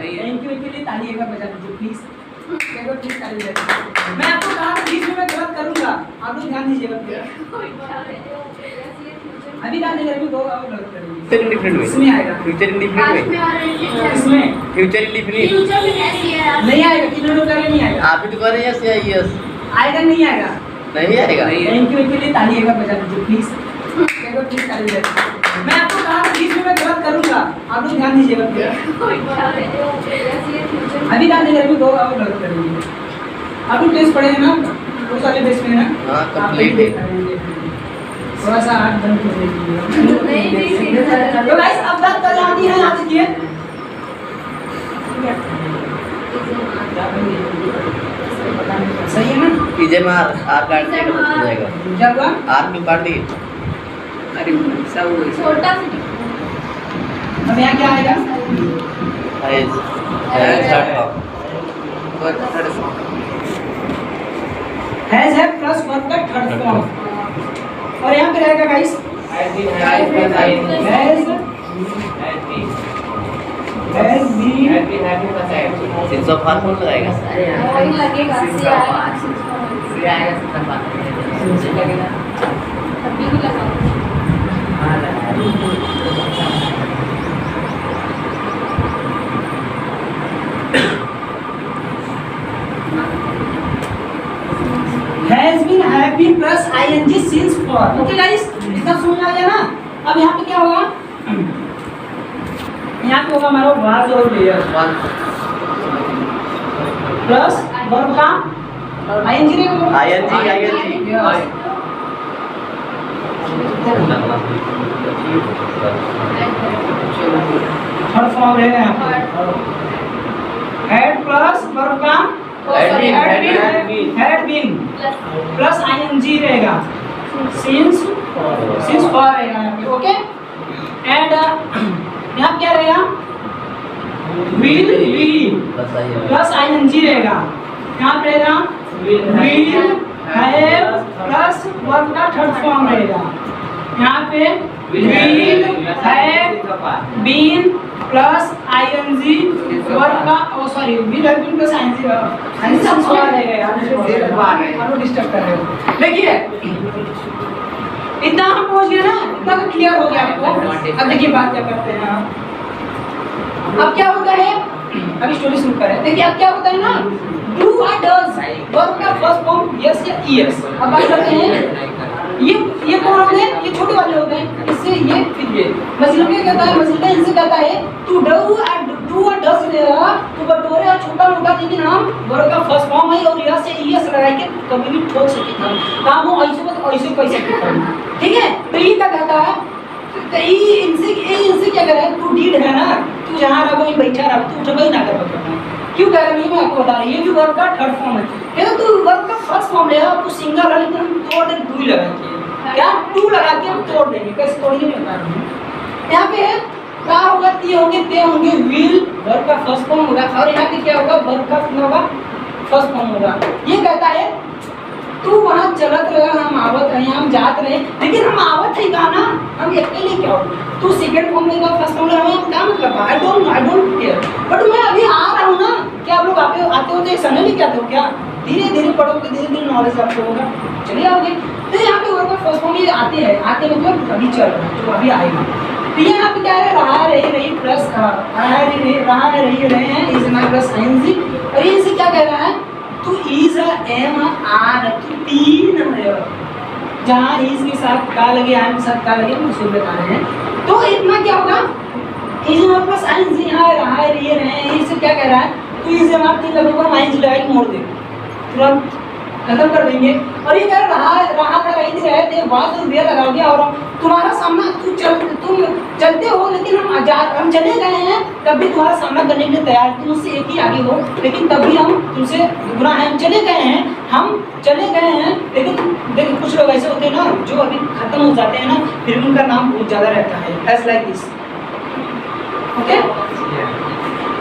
Thank you के लिए ताली एक बार बजा दीजिए प्लीज। एक बार प्लीज ताली बजा। मैं आपको कहा बीच में मैं गलत करूंगा, आप लोग ध्यान दीजिएगा प्लीज। अभी ध्यान दीजिए, अभी दो और गलत करेंगे। फ्यूचर इंडिफिनिट में इसमें आएगा, फ्यूचर इंडिफिनिट में इसमें फ्यूचर इंडिफिनिट नहीं आएगा, तीनों लोग नहीं आएगा। आप ही तो कह रहे हैं यस या यस। आएगा नहीं आएगा? नहीं आएगा। थैंक यू के लिए ताली एक बार बजा दीजिए प्लीज। एक बार प्लीज ताली बजा। मैं आपको कहा बीच में मैं गलत करूंगा, आप लोग ध्यान दीजिएगा प्लीज। अभी ध्यान दीजिए, अभी दो और गलत करेंगे। आप लोग टेस्ट पढ़े हैं ना, उस वाले बेस में ना? हाँ कंप्लीट है। थोड़ा सा हाथ बंद कर दीजिए। तो गाइस अब बात कर आती है, याद रखिए। सही है ना? पीजे में आर काट देगा तो हो जाएगा। क्या हुआ? आर क्यों काट दी? अरे सब छोटा अब यहाँ क्या आएगा? हैज है प्लस वर्ब का थर्ड फॉर्म, और यहाँ पे रहेगा guys has been since of or कौन लगाएगा? वही लगेगा लगेगा। अभी भी लगाओ। Has been have been plus ING since for. Okay guys, इतना समझ आ गया ना? अब यहाँ पे क्या होगा? यहाँ पे होगा हमारा वाज और वेयर प्लस वर्ब का आईएनजी रहेगा। आईएनजी थर्ड फॉर्म रहेगा यहाँ पे। हैड प्लस वर्ब का हैड बीन प्लस आईएनजी रहेगा, सिंस फॉर रहेगा यहाँ पे। ओके, एंड यहाँ क्या रहेगा? विल प्लस आईएनजी रहेगा। यहाँ पे रहेगा विल हैव प्लस वर्ब का थर्ड फॉर्म रहेगा। यहाँ पे will have been plus ING verb का sorry will have been plus ING रहेगा यार, डिस्टर्ब कर रहे हो। देखिए इतना हम पहुंच गए ना, इतना तो क्लियर हो गया आपको। अब देखिए बात क्या करते हैं आप। अब क्या होता है, अभी स्टोरी शुरू करें। देखिए अब क्या होता है ना, डू और डज वर्ब का फर्स्ट फॉर्म यस या ईएस। अब बात करते हैं ये कौन होते हैं? ये छोटे वाले होते हैं, इससे ये फिर ये मतलब क्या कहता है, मतलब इनसे कहता है टू डू और डज तो बटोरे और छोटा मोटा, लेकिन हम वर्ब का फर्स्ट फॉर्म है और यस या ईएस लगा के कभी भी ठोक सकते हैं काम हो, ऐसे मत ऐसे कह सकते हैं। ठीक है, तो ये क्या कहता है, तो इनसे क्या करे, तू डीड है ना, तू जहाँ रहो वहीं बैठा रहो, तू उठबई ना कर सकता। क्यों कह रहा है मैं आपको बता रहा हूँ, ये भी वर्ब का थर्ड फॉर्म है। ये तो तू वर्ब का फर्स्ट फॉर्म ले तू सिंगल है, लेकिन हम तोड़ दे टू लगा के, क्या टू लगा के हम तोड़ देंगे। कैसे तोड़ेंगे बता रहा हूँ। यहाँ पे क्या होगा, ते होंगे, ते होंगे, विल वर्ब का फर्स्ट फॉर्म होगा, और यहाँ पे क्या होगा, वर्ब का क्या होगा, फर्स्ट फॉर्म होगा। ये कहता है तू वहाँ चलत रहे, हम आवत रहे, हम जात रहे, लेकिन हम आवत है गाना, हम अकेले क्या हो, तू सेकंड फॉर्म लेगा, फर्स्ट फॉर्म लेगा, हम क्या मतलब, आई डोंट केयर, बट मैं अभी आ रहा हूँ ना। क्या आप लोग आते हो तो एक समय लेके आते हो क्या? धीरे धीरे पढ़ोगे, धीरे धीरे नॉलेज आपको होगा, चले आओगे। तो यहाँ पे वर्ब का फर्स्ट फॉर्म ये आते मतलब अभी चल रहा है, जो अभी आएगा। तो यहाँ पे क्या है, रहा रही प्लस रहा रहे हैं इज ना प्लस आईएनजी, और ये क्या कह रहा है, तो इज एम आर तो तीन है, जहाँ इज के साथ का लगे, एम के साथ का लगे, हम उसको बता रहे हैं। तो इतना क्या होगा, इज एम आर प्लस आईएनजी यहाँ रहा रहे हैं, इससे क्या कह रहा है, तो इज एम आर तीन लगेगा, आईएनजी लगा के मोड़ दे, तुरंत खत्म कर देंगे। और ये कह रहा था रही रहे थे, वाज और वेयर लगाओगे, और तुम्हारा सामना तुम चलते हो, लेकिन हम चले गए हैं, तब भी तुम्हारा सामना करने के लिए तैयार, तुम उससे एक ही आगे हो, लेकिन तब भी हम तुमसे गुना है, हम चले गए हैं, लेकिन देखो कुछ लोग ऐसे होते हैं ना, जो अभी खत्म हो जाते हैं ना, फिर उनका नाम बहुत ज़्यादा रहता है, as like this. Okay,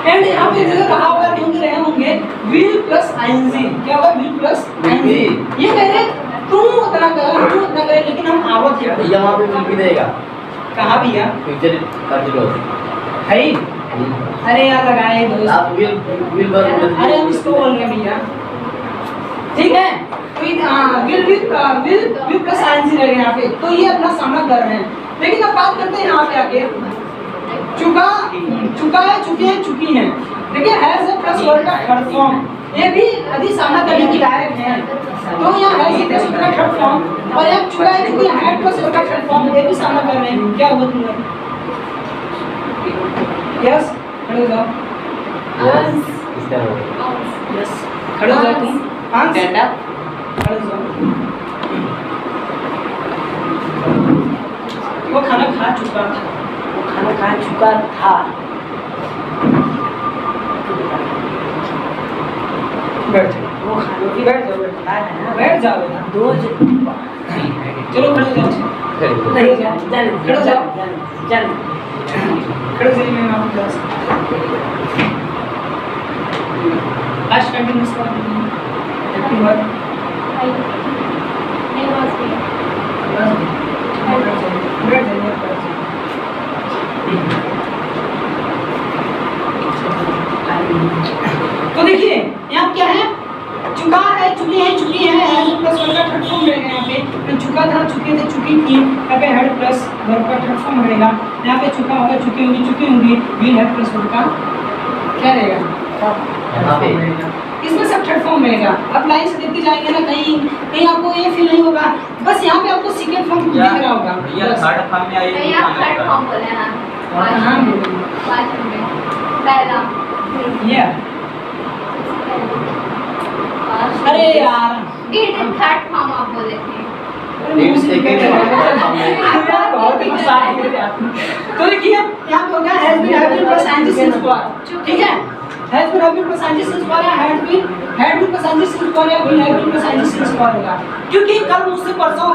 and यहाँ पे जैसे रहा होगा, रहे होंगे विल प्लस आईएनजी, क्या होगा, विल प्लस आईएनजी। ये कह रहे तू उतना करे, लेकिन हम आवत है, यहाँ पे भी देगा, कहाँ भी है, फ्यूचर का है। अरे यार लगाए दोस्त। आप विल अरे हम इसको बोल रहे हैं भैया, ठीक है। तो विल प्लस आईएनजी रहेगा यहाँ पे, तो ये अपना सामना कर रहे हैं। लेकिन अब बात करते हैं यहाँ पे आके, चुका है, चुके हैं, चुकी हैं। देखिए हैज ए प्लस वर्ड का थर्ड फॉर्म, ये भी यदि सामना करने की लायक है तो यहाँ हैज ए प्लस वर्ड का थर्ड फॉर्म, और यहाँ चुका है, चुकी है, हैड प्लस वर्ड का थर्ड फॉर्म, ये भी सामना कर रहे हैं। क्या हुआ तुम्हें? यस, खड़े हो जाओ। यस, खड़े हो जाओ तुम। Stand up. खड़े हो जाओ। वो खाना खा चुका था, वो खाना खा चुका था। बैठ जाओ, वो खाने की बैठ जाओ, बैठ जाओ बेटा। दो चलो खड़े हो जाओ, खड़े हो जाओ, खड़े हो जाओ, खड़े हो जाइए। मैं आपको क्लास आज कंटिन्यूस कर दूंगी। एक बार बैठ जाइए। तो देखिए यहाँ क्या है, चुका है, चुके हैं, चुकी हैं, हैड प्लस वर्ब का थर्ड फॉर्म रहेगा। यहाँ पे चुका था, चुके थे, चुकी थी, यहाँ पे हैड प्लस वर्ब का थर्ड फॉर्म रहेगा। यहाँ पे चुका होगा, चुकी होंगी, चुकी होंगी, विल हैव प्लस वर्ब का क्या रहेगा? इसमें सब थर्ड फॉर्म रहेगा। अब लाइन से देखते जाएंगे ना, कहीं कहीं आपको ये फील नहीं होगा, बस यहाँ पे आपको सेकंड फॉर्म दिख रहा होगा। भैया थर्ड फॉर्म में आइए। नहीं आप थर्ड फॉर्म बोले ना, हाँ पाँच में पहला। ये अरे यार थर्ड फॉर्म आप बोले थे। बहुत ही गुस्सा है। तो देखिए यहाँ पे हो गया has been having plus ING since for, ठीक है। Has been having plus ING since for या had been plus ING since for या been having plus ING since for होगा। क्योंकि कल मुझसे परसों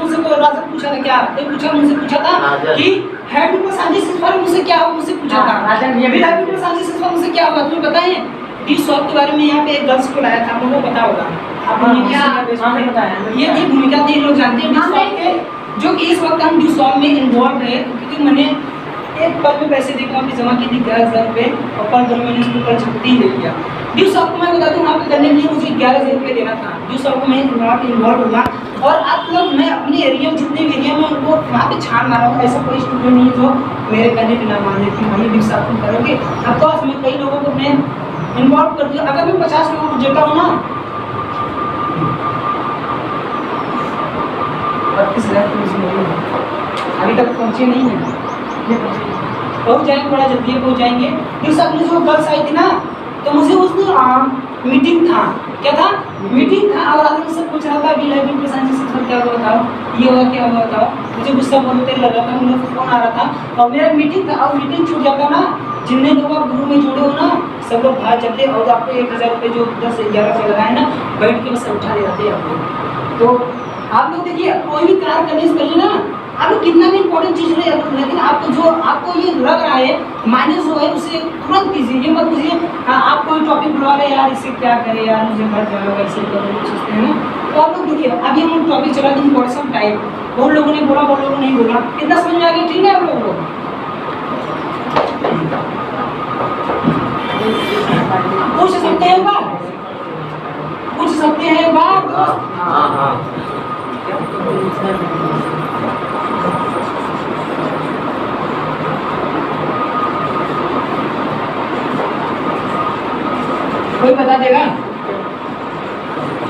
मुझसे कोई राजा पूछा था, क्या मुझसे पूछा था कि had been plus ING since for मुझसे क्या होगा, मुझसे पूछा था राजन ये भी had been plus ING since for मुझसे क्या होगा। तुम्हें पता है डी सॉफ्ट के बारे में यहाँ पे एक गर्ल्स को लाया था, आप लोगों को पता होगा। ये भूमिका थी, लोग जानते हैं डी सॉफ्ट के, जो कि इस वक्त हम डी सॉफ्ट में इन्वॉल्व है। क्योंकि मैंने एक पल में पैसे देकर अपनी जमा की थी 11,000 रुपये, और पल भर मैंने इसको कल छुट्टी दे दिया। डी सॉफ्ट को मैं बता दूँ, वहाँ पे करने के लिए मुझे 11,000 रुपये देना था। डी सॉफ्ट को मैं इन्वॉल्व हुआ, और आप लोग, मैं अपने एरिया में जितने एरिया में उनको वहाँ पे छान मारा हूँ। ऐसा कोई स्टूडेंट नहीं है जो मेरे कहने पर ना मान लेती भाई डी सॉफ्ट तुम करोगे। अब तो मैं कई लोगों को मैं इन्वॉल्व कर दिया। अगर मैं 50 लोगों को देता हूँ ना, 32,000 अभी तक पहुँचे नहीं है, पहुँच जाएंगे, बड़ा जल्दी पहुँच जाएंगे। फिर सब ने जो गर्ल्स आई थी ना, तो मुझे उस दिन मीटिंग था, क्या था? मीटिंग था, और आदमी मुझसे पूछ रहा था अभी लाइव प्रेजेंटेशन क्या हुआ बताओ, ये हुआ क्या हुआ बताओ। मुझे गुस्सा बोलते लगा था, मुझे फोन आ रहा था और मेरा मीटिंग था। और मीटिंग छूट जाता ना, जितने लोग आप ग्रुप में जुड़े हो ना, सब लोग बाहर चलते, और आपको 1,000 रुपये जो 10-11 लगाए ना, बैठ के बस उठा ले जाते हैं आप लोग। तो आप लोग देखिए, कोई भी कार्य करने से पहले ना, आप लोग कितना भी इंपॉर्टेंट चीज़ ले, लेकिन आपको ये लग रहा है माइनस जो है, उसे तुरंत कीजिए। ये मत कीजिए आप कोई टॉपिक बुला रहे यार, इससे क्या करें यार, मुझे घर जाओ ऐसे करो, सोचते हैं ना। तो आप लोग देखिए, अभी हम टॉपिक चला दी इम्पोर्टेंट टाइप, बहुत लोगों ने बोला, बहुत लोगों ने नहीं बोला, कितना समझ में आ गया? ठीक है आप लोगों को? पूछ सकते हैं बात, पूछ सकते हैं बात। हाँ कोई बता देगा?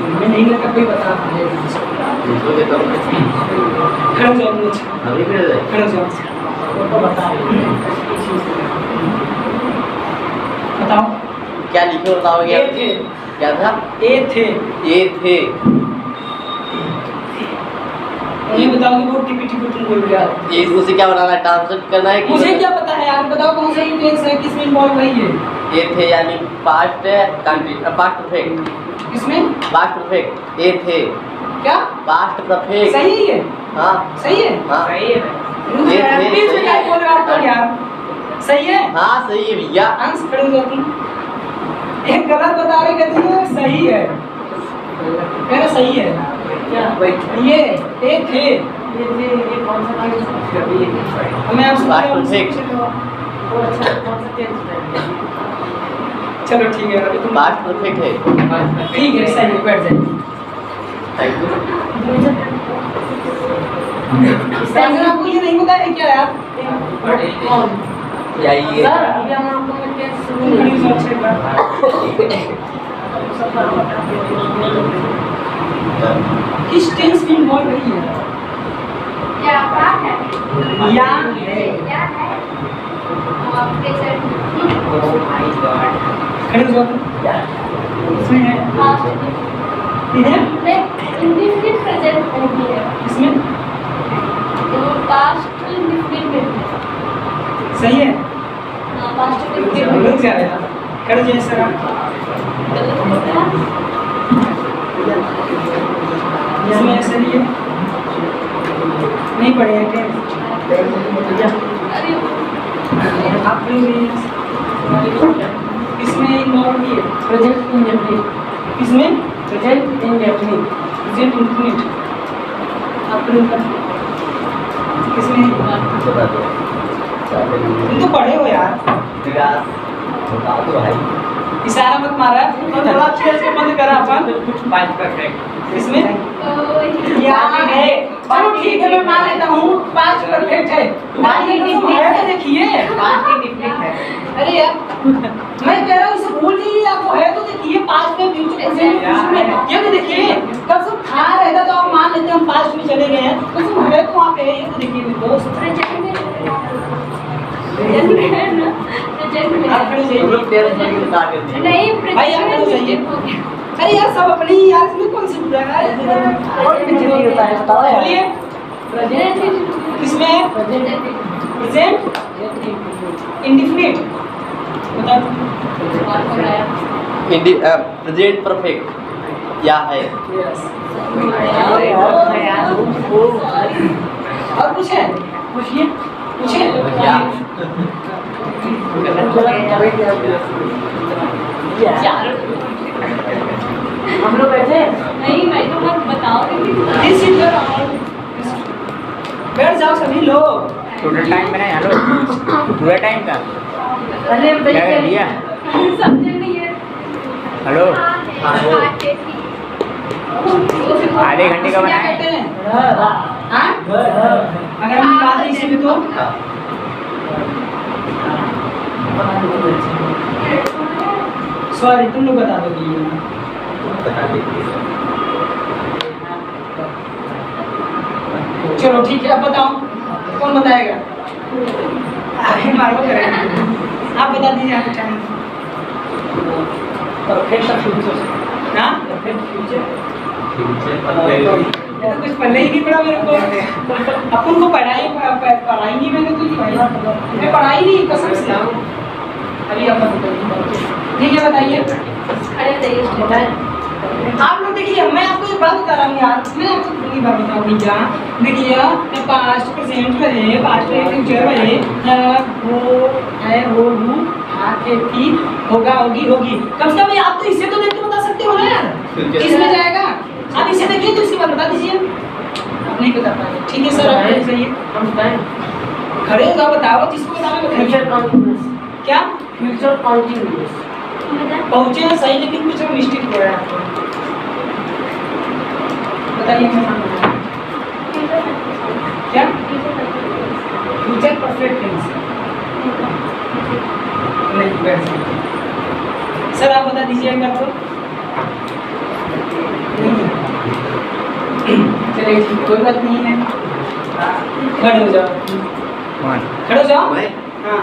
मैं नहीं लगता कोई बता पाएगा। खड़े हो जाओ, खड़े हो जाओ, बताओ क्या लिखे बताओगे? ए थे, क्या था? ए थे, ये बताओ कि वो टिपी तुम बोल रहे हो। ये उसे क्या बनाना है, ट्रांसलेट करना है कि मुझे क्या पता है यार, बताओ कौन सा यूटेंस है, किसमें इन्वॉल्व है ये थे, यानी पास्ट परफेक्ट, इसमें पास्ट परफेक्ट। ये थे क्या पास्ट परफेक्ट, सही है? हाँ सही है, हाँ सही है। प्लीज क्या बोल रहे हो आप यार? सही है, हाँ सही है भैया। आंस खड़े हो जाओ तुम। एक गलत बता रहे, कहते हैं सही है, मेरा सही है क्या? ये थे, ये कौन सा? मैं आपसे पास्ट परफेक्ट, चलो ठीक है अभी तुम पास्ट परफेक्ट है। ठीक है सही है बैठ जाइए थैंक यू। सर आपको ये नहीं पता है क्या यार यही है। किस टेंस में बोल रही है क्या बात है या क्या है और प्रेजेंट खड़े हो जाओ इसमें है पास्ट है इंडिफिनिट प्रेजेंट नहीं है इसमें तो पास्ट इंडिफिनिट में है सही है हां पास्ट इंडिफिनिट रुक जाएगा खड़े जाइए सर आप। इसमें ऐसा नहीं है नहीं पढ़े क्या अरे आप इसमें इन्वॉल्व है प्रेजेंट इंडेफिनिट इसमें प्रेजेंट इंडेफिनिट प्रेजेंट इंडेफिनिट आप किसमें बता दो। तुम तो पढ़े हो यार बता दो भाई। इशारा मत मारा तो थोड़ा अच्छे से बंद करा अपन पास्ट परफेक्ट। इसमें तो या है चलो ठीक है मैं मान लेता हूँ पांच परफेक्ट है मानिए तो देखिए पास्ट इंडिफिनिट है। अरे यार मैं कह रहा हूँ इसे भूल जाइए आपको है तो देखिए पास्ट में फ्यूचर प्रेजेंट में ये तो देखिए कब सब था रहेगा तो आप मान लेते हैं हम पास्ट में चले गए हैं तो तुम है तो वहाँ पे ये तो देखिए दोस्त प्रेजेंट में आप खड़े जाइए नहीं भाई आप खड़े जाइए अरे यार सब अपनी यार इसमें कौन सी बुरा है और कुछ नहीं होता है बताओ यार बोलिए किसमें प्रेजेंट इंडेफिनिट बता प्रेजेंट परफेक्ट क्या है? और कुछ है पूछिए पूछे या हम लोग बैठे नहीं मैं तो बस बताओ दिस इज योर बैठ जाओ सभी लोग टोटल टाइम मैंने हेलो पूरा टाइम का पहले क्या बताइए कर दिया समझ नहीं है हेलो आधे घंटे का क्या बनाए कहते हैं हाँ अगर हम बात इसी में तो सॉरी तुम लोग बता दो चलो ठीक है अब बताओ कौन बताएगा अरे मारो करेंगे आप बता दीजिए आप चाहें परफेक्ट फ्यूचर हाँ परफेक्ट फ्यूचर ये तो कुछ पढ़ने ही नहीं पड़ा मेरे को अपन को पढ़ाई नहीं मैंने तो भाई मैं पढ़ाई नहीं कसम से अभी आप ठीक है बताइए खड़े रहिए आप लोग देखिए मैं आपको एक बात बता रहा हूँ यार मैं आपको पूरी बात बताऊँ भैया देखिए पास्ट प्रेजेंट रहे पास्ट रहे फ्यूचर रहे वो है हो लू आके थी होगा होगी होगी कम से कम आप तो इससे तो देख के बता सकते हो ना यार इसमें जाएगा आप इसे देखिए तो इसके बाद बता दीजिए आप नहीं बता पाए ठीक है सर आप सही हम बताएं खड़े हो जाओ बताओ जिसको बताना फ्यूचर बताइए कॉन्टिन्यूअस क्या फ्यूचर कॉन्टिन्यूअस पहुंचे हैं सही लेकिन कुछ मिस्टेक हो रहा है आपको बताइए मैं क्या फ्यूचर परफेक्ट टेंस नहीं बैठ सकते सर आप बता दीजिए अगर तो चलिए ठीक कोई बात नहीं है खड़े हो जाओ खड़े हो जाओ हाँ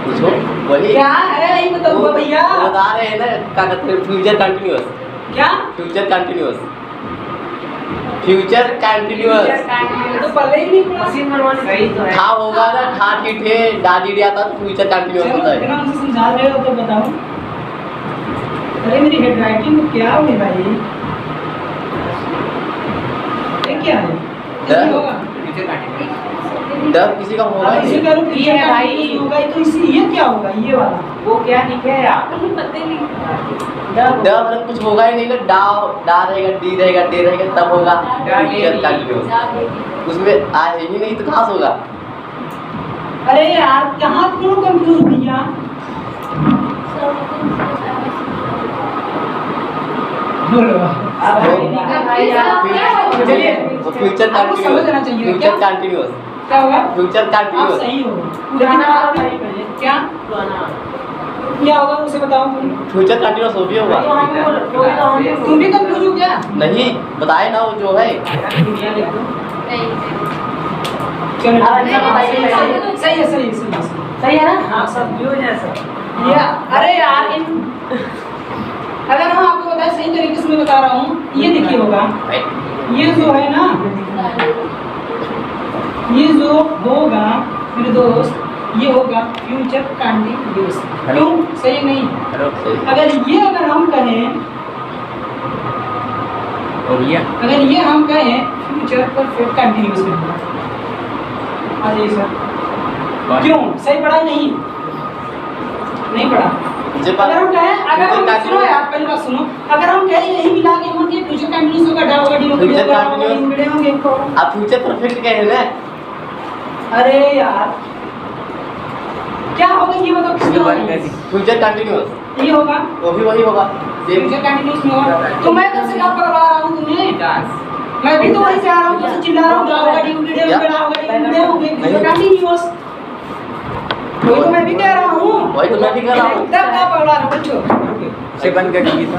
पूछो वही क्या है यही बताओ भैया बता रहे हैं ना क्या कहते हैं फ्यूचर कंटिन्यूअस क्या फ्यूचर कंटिन्यूअस फ्यूचर कंटिन्यूअस तो पहले ही नहीं पढ़ा मशीन बनवाने सही तो है था होगा ना ठा ठीक है डाली दिया था तो फ्यूचर कंटिन्यूअस चलो होता है इतना मुझे समझा रहे हो तो बताओ अरे मेरी हेड राइटिंग में क्या हुई भाई ये क्या है किसमें होगा डर किसी का होगा आप ही इसे नहीं। करो ये है भाई होगा तो इसी ये क्या होगा ये वाला वो क्या लिखे है आप पता नहीं डर मतलब कुछ होगा ही नहीं ना डा रहेगा डी रहेगा डे रहेगा तब होगा फ्यूचर कंटिन्यूअस उसमें आए ही नहीं तो कहाँ से होगा अरे यार कहाँ क्यों कंफ्यूज हो भैया? बोलो चलिए वो फ्यूचर आपको समझना चाहिए फ्यूचर क्या कंटिन्यूअस क्या होगा? फ्यूचर आप कंटिन्यूअस सही हो पुराना क्या क्या होगा उसे बताओ तुम। फ्यूचर कंटिन्यूअस हो भी होगा तुम भी कंफ्यूज हो क्या? नहीं बताए ना वो जो है चलो नहीं, सही है सही है ना? हाँ सब जो जैसा ये अरे यार अगर हम आपको बताएं सही तरीके से मैं बता रहा हूँ ये देखिए होगा ये जो है ना ये जो होगा मेरे दोस्त ये होगा फ्यूचर कंटिन्यूअस क्यों सही नहीं हेलो अगर हम कहें हो गया अगर ये हम कहें फ्यूचर परफेक्ट कंटिन्यूअस में होगा हाँ जी सर क्यों सही पढ़ा नहीं पढ़ा अगर हम कहें सुनो यार पहली बात सुनो अगर हम कहें यही मिला के हम कि फ्यूचर कंटिन्यूअस होगा डा होगा डी होगा होंगे आप फ्यूचर परफेक्ट कह रहे हैं अरे यार क्या होगा ये बताओ किसमें होगा फ्यूचर कंटिन्यूअस ये होगा वो भी वही होगा फ्यूचर कंटिन्यूअस में होगा तो मैं कब से क्या पढ़वा रहा हूँ तुम्हें मैं भी तो वही से आ रहा हूँ तो चिल्ला रहा हूँ डा होगा डी होगा होंगे फ्यूचर कंटिन्यूअस वही तो मैं भी कह रहा हूँ वही तो मैं भी कह रहा हूँ तब क्या पढ़वा रहा हूँ बच्चों से बंद कर दीजिए तो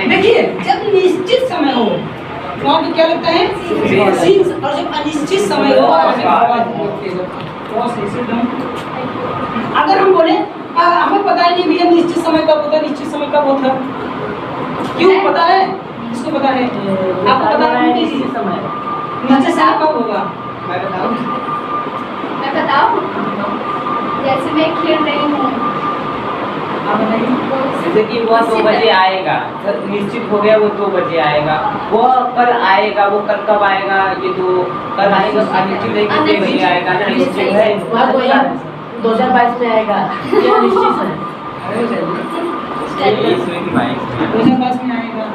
देखिए जब निश्चित समय हो तो आपको क्या लगता है सीन्स और जब अनिश्चित समय हो अगर हम बोले हमें पता ही नहीं भैया निश्चित समय कब होता है निश्चित समय कब होता है क्यों पता है इसको पता है आपको पता है निश्चित समय निश्चित समय कब होगा मैं बताऊँ जैसे मैं खेल रही हूँ आप बताइए जैसे कि वो 2 बजे आएगा निश्चित हो गया वो 2 बजे आएगा वो कल आएगा वो कल कब आएगा ये तो कल आएगा अनिश्चित है कि नहीं आएगा ना निश्चित है 2022 में आएगा ये निश्चित है 2022 में आएगा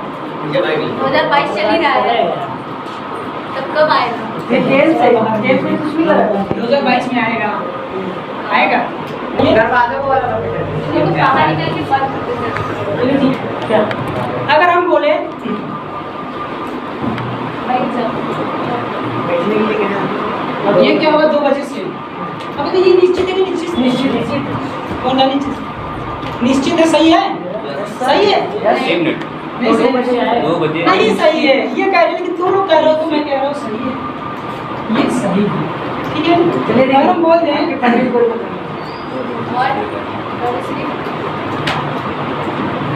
2022 चल ही रहा है तब कब आएगा? ये खेल में कुछ भी लगा 2022 में आएगा आएगा ये दरवाजे को वाला तुमको बाहर निकल के बात करते थे क्या अगर हम बोले भाई जब बैठने के लिए ये क्या होगा 2 बजे से अब तो ये निश्चित है कि निश्चित कौन सा निश्चित है सही है एक मिनट नहीं सही 2 बजे नहीं सही है ये कह रहे हैं कि तुम लोग कह रहे हो तो मैं कह रहा हूँ सही है ये सही है ठीक है चलिए अगर हम बोल दें कि पंडित को और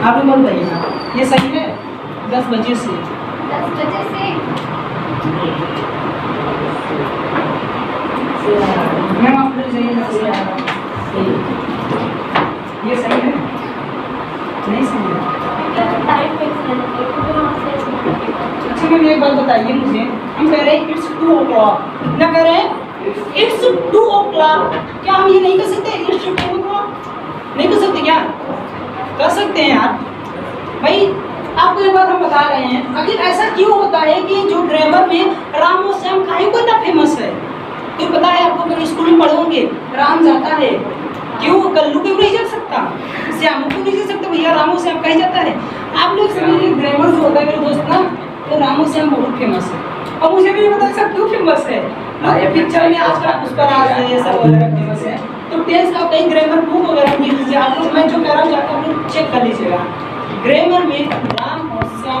आप लोग बोल बताइए ना ये सही है 10 बजे से 10 बजे से मैम आप लोग सही है ये सही है नहीं सही है टाइम फिक्स नहीं अच्छा मैम एक बात बताइए मुझे हम कह रहे हैं इट्स 2 o'clock कितना कह रहे हैं इट्स 2 o'clock क्या हम ये नहीं कर सकते इट्स 2 o'clock नहीं कर सकते क्या कर सकते हैं यार भाई आपको एक बात हम बता रहे हैं आखिर ऐसा क्यों होता है कि जो ग्रामर में राम और श्याम काहे को इतना फेमस है तो पता है आपको कभी स्कूल में पढ़ोगे राम जाता है क्यों कल्लू क्यों नहीं जा सकता श्याम क्यों नहीं जा सकता भैया राम और श्याम कहीं जाता है आप लोग समझिए ग्रामर जो होता है मेरे दोस्त ना तो राम और श्याम बहुत फेमस है और मुझे भी नहीं पता सब क्यों फेमस है पिक्चर में आजकल पुष्पराज है ये सब वगैरह फेमस है तो टेंस का कहीं ग्रामर बुक वगैरह देख लीजिए आप लोग मैं जो कह रहा हूँ जाकर आप लोग चेक कर लीजिएगा ग्रामर में राम और श्याम